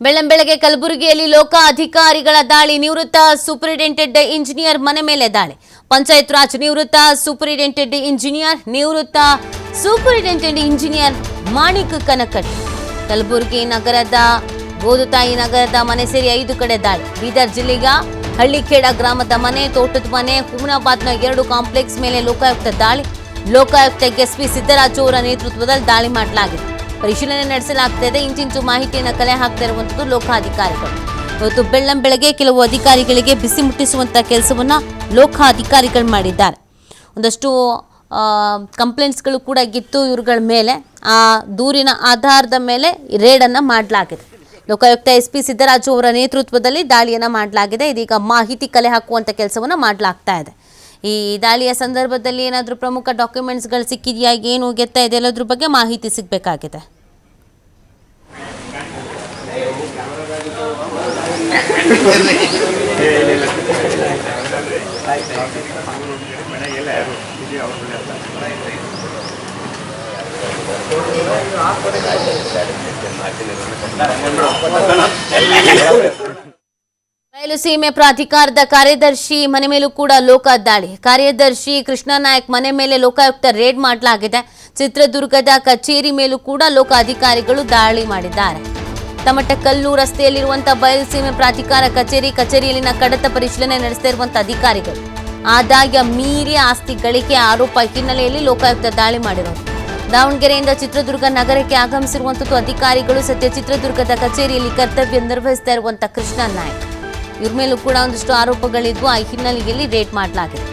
ಬೆಳ್ಳಂಬೆಳಗ್ಗೆ ಕಲಬುರಗಿಯಲ್ಲಿ ಲೋಕ ಅಧಿಕಾರಿಗಳ ದಾಳಿ. ನಿವೃತ್ತ ಸೂಪರಿಂಟೆಂಡೆಂಟ್ ಇಂಜಿನಿಯರ್ ಮನೆ ಮೇಲೆ ದಾಳಿ. ಪಂಚಾಯತ್ ರಾಜ್ ನಿವೃತ್ತ ಸೂಪರಿಂಟೆಂಡೆಂಟ್ ಇಂಜಿನಿಯರ್ ಮಾಣಿಕ್ ಕನಕಟ್ಟಿ. ಕಲಬುರಗಿ ನಗರದ ಗೋದುತಾಯಿ ನಗರದ ಮನೆ ಸೇರಿ 5 ಕಡೆ ದಾಳಿ. ಬೀದರ್ ಜಿಲ್ಲೆಯ ಹಳ್ಳಿಖೇಡ ಗ್ರಾಮದ ಮನೆ, ತೋಟದ ಮನೆ, ಹುಮನಾಬಾದ್ನ 2 ಕಾಂಪ್ಲೆಕ್ಸ್ ಮೇಲೆ ಲೋಕಾಯುಕ್ತ ದಾಳಿ. ಲೋಕಾಯುಕ್ತ ಎಸ್ಪಿ ಸಿದ್ದರಾಜು ಅವರ ನೇತೃತ್ವದಲ್ಲಿ ದಾಳಿ ಮಾಡಲಾಗಿದೆ. ಪರಿಶೀಲನೆ ನಡೆಸಲಾಗುತ್ತಿದೆ. ಇಂಚಿಂಚು ಮಾಹಿತಿಯನ್ನು ಕಲೆ ಹಾಕ್ತಾ ಇರುವಂಥದ್ದು ಲೋಕಾಧಿಕಾರಿಗಳು. ಇವತ್ತು ಬೆಳ್ಳಂಬೆಳಗ್ಗೆ ಕೆಲವು ಅಧಿಕಾರಿಗಳಿಗೆ ಬಿಸಿ ಮುಟ್ಟಿಸುವಂಥ ಕೆಲಸವನ್ನ ಲೋಕಾಧಿಕಾರಿಗಳು ಮಾಡಿದ್ದಾರೆ. ಒಂದಷ್ಟು ಕಂಪ್ಲೇಂಟ್ಸ್ಗಳು ಕೂಡ ಇತ್ತು ಇವ್ರುಗಳ ಮೇಲೆ. ಆ ದೂರಿನ ಆಧಾರದ ಮೇಲೆ ರೇಡನ್ನು ಮಾಡಲಾಗಿದೆ. ಲೋಕಾಯುಕ್ತ ಎಸ್ಪಿ ಸಿದ್ದರಾಜು ಅವರ ನೇತೃತ್ವದಲ್ಲಿ ದಾಳಿಯನ್ನು ಮಾಡಲಾಗಿದೆ. ಇದೀಗ ಮಾಹಿತಿ ಕಲೆ ಹಾಕುವಂಥ ಕೆಲಸವನ್ನು ಮಾಡಲಾಗ್ತಾ ಇದೆ. ಈ ದಾಳಿಯ ಸಂದರ್ಭದಲ್ಲಿ ಏನಾದರೂ ಪ್ರಮುಖ ಡಾಕ್ಯುಮೆಂಟ್ಸ್ಗಳು ಸಿಕ್ಕಿದೆಯಾ, ಏನು ಗೆತ್ತಾ ಇದೆ ಎಲ್ಲದ್ರ ಬಗ್ಗೆ ಮಾಹಿತಿ ಸಿಗಬೇಕಾಗಿದೆ. ಬಯಲುಸೀಮೆ ಪ್ರಾಧಿಕಾರದ ಕಾರ್ಯದರ್ಶಿ ಮನೆ ಮೇಲೂ ಕೂಡ ಲೋಕ ದಾಳಿ. ಕಾರ್ಯದರ್ಶಿ ಕೃಷ್ಣ ನಾಯಕ್ ಮನೆ ಮೇಲೆ ಲೋಕಾಯುಕ್ತ ರೇಡ್ ಮಾಡಲಾಗಿದೆ. ಚಿತ್ರದುರ್ಗದ ಕಚೇರಿ ಮೇಲೂ ಕೂಡ ಲೋಕ ಅಧಿಕಾರಿಗಳು ದಾಳಿ ಮಾಡಿದ್ದಾರೆ. ತಮಟಕಲ್ಲು ರಸ್ತೆಯಲ್ಲಿರುವಂತಹ ಬಯಲುಸೀಮೆ ಪ್ರಾಧಿಕಾರ ಕಚೇರಿಯಲ್ಲಿನ ಕಡತ ಪರಿಶೀಲನೆ ನಡೆಸ್ತಾ ಇರುವಂತಹ ಅಧಿಕಾರಿಗಳು ಆದಾಯ ಮೀರಿ ಆಸ್ತಿ ಗಳಿಕೆ ಆರೋಪ ಹಿನ್ನೆಲೆಯಲ್ಲಿ ಲೋಕಾಯುಕ್ತ ದಾಳಿ ಮಾಡಿರೋದು. ದಾವಣಗೆರೆಯಿಂದ ಚಿತ್ರದುರ್ಗ ನಗರಕ್ಕೆ ಆಗಮಿಸಿರುವಂಥದ್ದು ಅಧಿಕಾರಿಗಳು. ಸದ್ಯ ಚಿತ್ರದುರ್ಗದ ಕಚೇರಿಯಲ್ಲಿ ಕರ್ತವ್ಯ ನಿರ್ವಹಿಸ್ತಾ ಇರುವಂತಹ ಕೃಷ್ಣ ನಾಯಕ್, ಇವ್ರ ಮೇಲೂ ಕೂಡ ಒಂದಷ್ಟು ಆರೋಪಗಳಿದ್ವು. ಆ ಹಿನ್ನೆಲೆಯಲ್ಲಿ ರೇಡ್ ಮಾಡಲಾಗಿದೆ.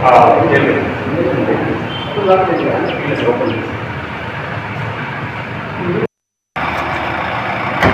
Ah,